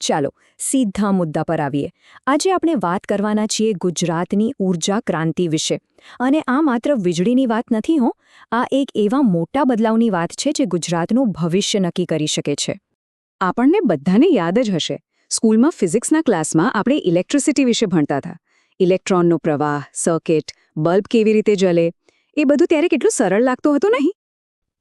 ચાલો સીધા મુદ્દા પર આવીએ. આજે આપણે વાત કરવાના છીએ ગુજરાતની ઊર્જા ક્રાંતિ વિશે. અને આ માત્ર વીજળીની વાત નથી હો, આ એક એવા મોટા બદલાવની વાત છે જે ગુજરાતનું ભવિષ્ય નક્કી કરી શકે છે. આપણને બધાને યાદ જ હશે, સ્કૂલમાં ફિઝિક્સના ક્લાસમાં આપણે ઇલેક્ટ્રિસિટી વિશે ભણતા હતા. ઇલેક્ટ્રોનનો પ્રવાહ, સર્કિટ, બલ્બ કેવી રીતે જલે, એ બધું ત્યારે કેટલું સરળ લાગતું હતું નહીં?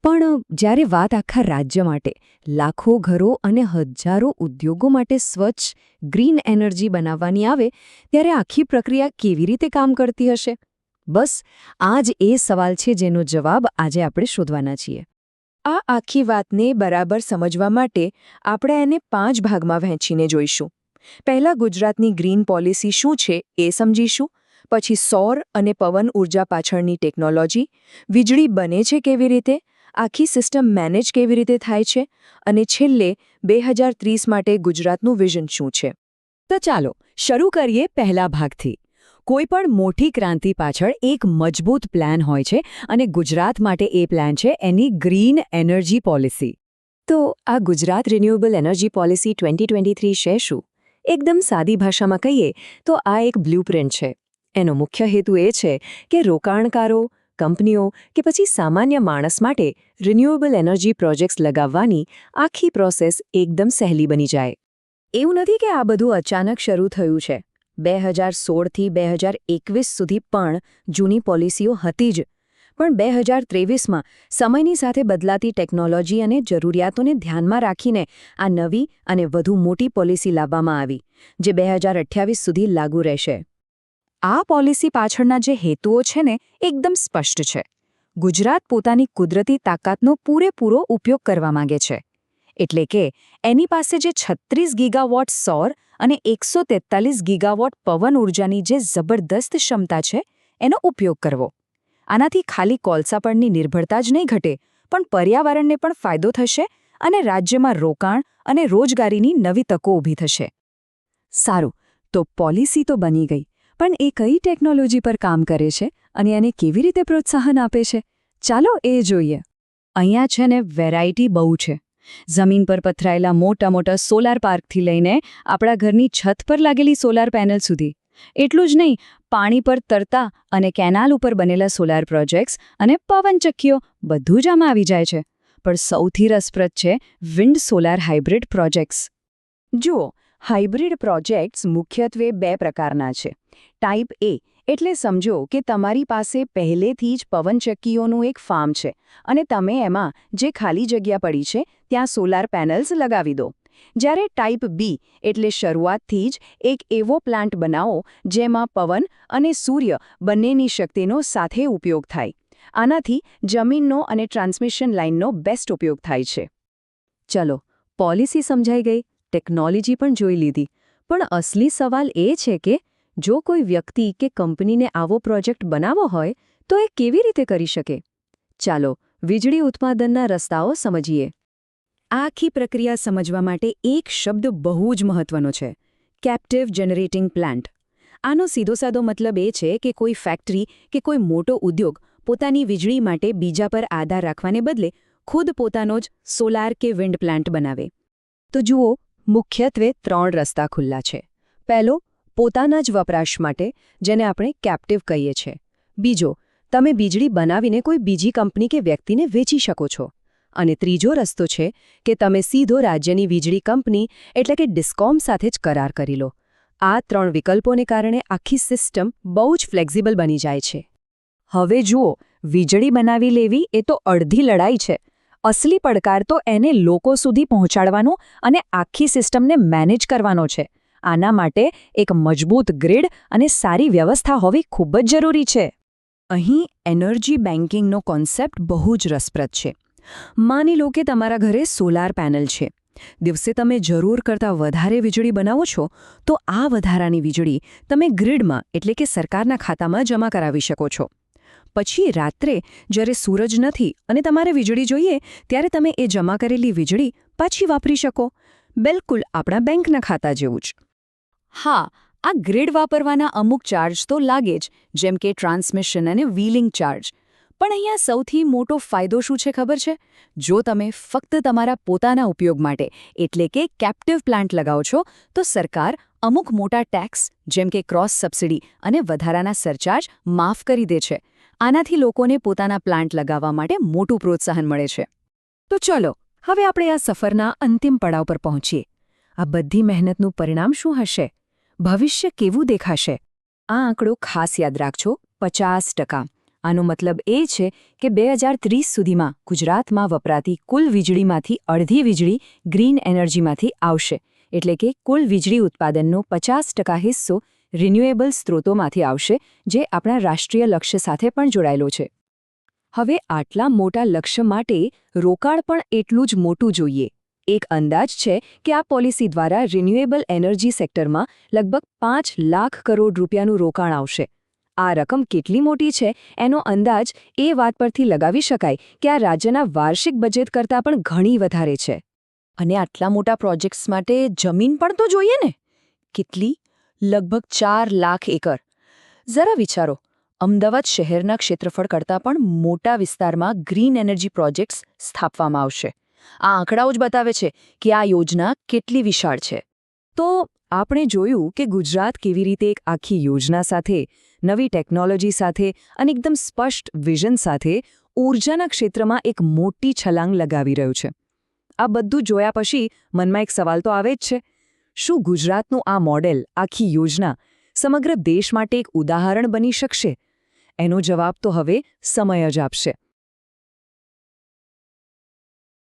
પણ જ્યારે વાત આખા રાજ્ય માટે, લાખો ઘરો અને હજારો ઉદ્યોગો માટે સ્વચ્છ ગ્રીન એનર્જી બનાવવાની આવે, ત્યારે આખી પ્રક્રિયા કેવી રીતે કામ કરતી હશે? બસ આ જ એ સવાલ છે જેનો જવાબ આજે આપણે શોધવાના છીએ. આ આખી વાતને બરાબર સમજવા માટે આપણે એને 5 ભાગમાં વહેંચીને જોઈશું. પહેલા ગુજરાતની ગ્રીન પોલિસી શું છે એ સમજીશું, પછી સૌર અને પવન ઊર્જા પાછળની ટેકનોલોજી, વીજળી બને છે કેવી રીતે, આખી સિસ્ટમ મેનેજ કેવી રીતે થાય છે, અને છેલ્લે 2030 માટે ગુજરાતનું વિઝન શું છે. તો ચાલો શરૂ કરીએ પહેલા ભાગથી. કોઈ પણ મોટી ક્રાંતિ પાછળ એક મજબૂત પ્લાન હોય છે, અને ગુજરાત માટે એ પ્લાન છે એની ગ્રીન એનર્જી પોલિસી. તો આ ગુજરાત રિન્યુએબલ એનર્જી પોલિસી 2023 છે શું? એકદમ સાદી ભાષામાં કહીએ તો આ એક બ્લ્યુપ્રિન્ટ છે. એનો મુખ્ય હેતુ એ છે કે રોકાણકારો, કંપનીઓ કે પછી સામાન્ય માણસ માટે રિન્યુએબલ એનર્જી પ્રોજેક્ટ્સ લગાવવાની આખી પ્રોસેસ એકદમ સહેલી બની જાય. એવું નથી કે આ બધું અચાનક શરૂ થયું છે. 2016થી 2021 સુધી પણ જૂની પોલિસીઓ હતી જ. પણ 2023માં સમયની સાથે બદલાતી ટેકનોલોજી અને જરૂરિયાતોને ધ્યાનમાં રાખીને આ નવી અને વધુ મોટી પોલિસી લાવવામાં આવી, જે 2028 સુધી લાગુ રહેશે. આ પોલિસી પાછળના જે હેતુઓ છે ને એકદમ સ્પષ્ટ છે. ગુજરાત પોતાની કુદરતી તાકાતનો પૂરેપૂરો ઉપયોગ કરવા માંગે છે. એટલે કે એની પાસે જે 36 ગીગાવોટ સૌર અને 143 ગીગાવોટ પવન ઊર્જાની જે જબરદસ્ત ક્ષમતા છે એનો ઉપયોગ કરવો. આનાથી ખાલી કોલસા પરની નિર્ભરતા જ નહીં ઘટે, પણ પર્યાવરણને પણ ફાયદો થશે અને રાજ્યમાં રોકાણ અને રોજગારીની નવી તકો ઊભી થશે. સારું, તો પોલિસી તો બની ગઈ, પણ એ કઈ ટેકનોલોજી પર કામ કરે છે અને એને કેવી રીતે પ્રોત્સાહન આપે છે? ચાલો એ જોઈએ. અહીંયા છે ને વેરાયટી બહુ છે. જમીન પર પથરાયેલા મોટા મોટા સોલાર પાર્કથી લઈને આપણા ઘરની છત પર લાગેલી સોલાર પેનલ સુધી. એટલું જ નહીં, પાણી પર તરતા અને કેનાલ ઉપર બનેલા સોલાર પ્રોજેક્ટ્સ અને પવનચક્કીઓ બધું જ આમાં આવી જાય છે. પણ સૌથી રસપ્રદ છે વિન્ડ સોલાર હાઇબ્રિડ પ્રોજેક્ટ્સ. જુઓ, હાઇબ્રિડ પ્રોજેક્ટ્સ મુખ્યત્વે 2 પ્રકારના છે. ટાઈપ એ એટલે સમજો કે તમારી પાસે પહેલેથી જ પવનચક્કીઓનું એક ફાર્મ છે અને તમે એમાં જે ખાલી જગ્યા પડી છે ત્યાં સોલાર પેનલ્સ લગાવી દો. જ્યારે ટાઈપ બી એટલે શરૂઆતથી જ એક એવો પ્લાન્ટ બનાવો જેમાં પવન અને સૂર્ય બંનેની શક્તિનો સાથે ઉપયોગ થાય. આનાથી જમીનનો અને ટ્રાન્સમિશન લાઇનનો બેસ્ટ ઉપયોગ થાય છે. ચલો, પોલિસી સમજાઈ ગઈ, ટેકનોલોજી પણ જોઈ લીધી, પણ અસલી સવાલ એ છે કે જો કોઈ વ્યક્તિ કે કંપનીને આવો પ્રોજેક્ટ બનાવવો હોય તો એ કેવી રીતે કરી શકે? ચાલો વીજળી ઉત્પાદનના રસ્તાઓ સમજીએ. આ આખી પ્રક્રિયા સમજવા માટે એક શબ્દ બહુ જ મહત્વનો છે: કેપ્ટિવ જનરેટિંગ પ્લાન્ટ. આનો સીધો સાદો મતલબ એ છે કે કોઈ ફેક્ટરી કે કોઈ મોટો ઉદ્યોગ પોતાની વીજળી માટે બીજા પર આધાર રાખવાને બદલે ખુદ પોતાનો જ સોલાર કે વિન્ડ પ્લાન્ટ બનાવે. તો જુઓ, મુખ્યત્વે 3 રસ્તા ખુલ્લા છે. પહેલો, પોતાના જ વપરાશ માટે, જેને આપણે કેપ્ટિવ કહીએ છીએ. બીજો, તમે વીજળી બનાવીને કોઈ બીજી કંપની કે વ્યક્તિને વેચી શકો છો. અને ત્રીજો રસ્તો છે કે તમે સીધો રાજ્યની વીજળી કંપની એટલે કે ડિસ્કોમ સાથે જ કરાર કરી લો. આ 3 વિકલ્પોને કારણે આખી સિસ્ટમ બહુ જ ફ્લેક્સિબલ બની જાય છે. હવે જુઓ, વીજળી બનાવી લેવી એ તો અડધી લડાઈ છે. અસલી પડકાર તો એને લોકો સુધી પહોંચાડવાનો અને આખી સિસ્ટમને મેનેજ કરવાનો છે. આના માટે એક મજબૂત ગ્રીડ અને સારી વ્યવસ્થા હોવી ખૂબ જ જરૂરી છે. અહીં એનર્જી બેન્કિંગનો કોન્સેપ્ટ બહુ જ રસપ્રદ છે. માની લો કે તમારા ઘરે સોલાર પેનલ છે. દિવસે તમે જરૂર કરતાં વધારે વીજળી બનાવો છો, તો આ વધારાની વીજળી તમે ગ્રીડમાં એટલે કે સરકારના ખાતામાં જમા કરાવી શકો છો. પછી રાત્રે જ્યારે સૂરજ નથી અને તમારે વીજળી જોઈએ, ત્યારે તમે એ જમા કરેલી વીજળી પાછી વાપરી શકો. બિલકુલ આપણા બેંકના ખાતા જેવું જ. હા, આ ગ્રીડ વાપરવાના અમુક ચાર્જ તો લાગે જ, જેમ કે ટ્રાન્સમિશન અને વ્હીલિંગ ચાર્જ. પણ અહીંયા સૌથી મોટો ફાયદો શું છે ખબર છે? જો તમે ફક્ત તમારા પોતાના ઉપયોગ માટે એટલે કે કેપ્ટિવ પ્લાન્ટ લગાવો છો તો સરકાર અમુક મોટા ટેક્સ જેમ કે ક્રોસ સબસિડી અને વધારાના સરચાર્જ માફ કરી દે છે. આનાથી લોકોને પોતાના પ્લાન્ટ લગાવવા માટે મોટું પ્રોત્સાહન મળે છે. તો ચલો હવે આપણે આ સફરના અંતિમ પડાવ પર પહોંચીએ. આ બધી મહેનતનું પરિણામ શું હશે? ભવિષ્ય કેવું દેખાશે? આ આંકડો ખાસ યાદ રાખજો, 50%. આનો મતલબ એ છે કે 2030 સુધીમાં ગુજરાતમાં વપરાતી કુલ વીજળીમાંથી અડધી વીજળી ગ્રીન એનર્જીમાંથી આવશે. એટલે કે કુલ વીજળી ઉત્પાદનનો 50% હિસ્સો રિન્યુએબલ સ્ત્રોતોમાંથી આવશે, જે આપણા રાષ્ટ્રીય લક્ષ્ય સાથે પણ જોડાયેલો છે. હવે આટલા મોટા લક્ષ્ય માટે રોકાણ પણ એટલું જ મોટું જોઈએ. એક અંદાજ છે કે આ પોલિસી દ્વારા રિન્યુએબલ એનર્જી સેક્ટરમાં લગભગ 5 લાખ કરોડ રૂપિયાનું રોકાણ આવશે. આ રકમ કેટલી મોટી છે એનો અંદાજ એ વાત પરથી લગાવી શકાય કે આ રાજ્યના વાર્ષિક બજેટ કરતાં પણ ઘણી વધારે છે. અને આટલા મોટા પ્રોજેક્ટ્સ માટે જમીન પણ તો જોઈએ ને? કેટલી? લગભગ 4 લાખ એકર. જરા વિચારો, અમદાવાદ શહેરના ક્ષેત્રફળ કરતાં પણ મોટા વિસ્તારમાં ગ્રીન એનર્જી પ્રોજેક્ટ્સ સ્થાપવામાં આવશે. આ આંકડાઓ જ બતાવે છે કે આ યોજના કેટલી વિશાળ છે. તો આપણે જોયું કે ગુજરાત કેવી રીતે એક આખી યોજના સાથે, નવી ટેકનોલોજી સાથે અને એકદમ સ્પષ્ટ વિઝન સાથે ઊર્જાના ક્ષેત્રમાં એક મોટી છલાંગ લગાવી રહ્યું છે. આ બધું જોયા પછી મનમાં એક સવાલ તો આવે જ છે. શું ગુજરાતનું આ મોડેલ, આખી યોજના સમગ્ર દેશ માટે એક ઉદાહરણ બની શકશે? એનો જવાબ તો હવે સમય જ આપશે.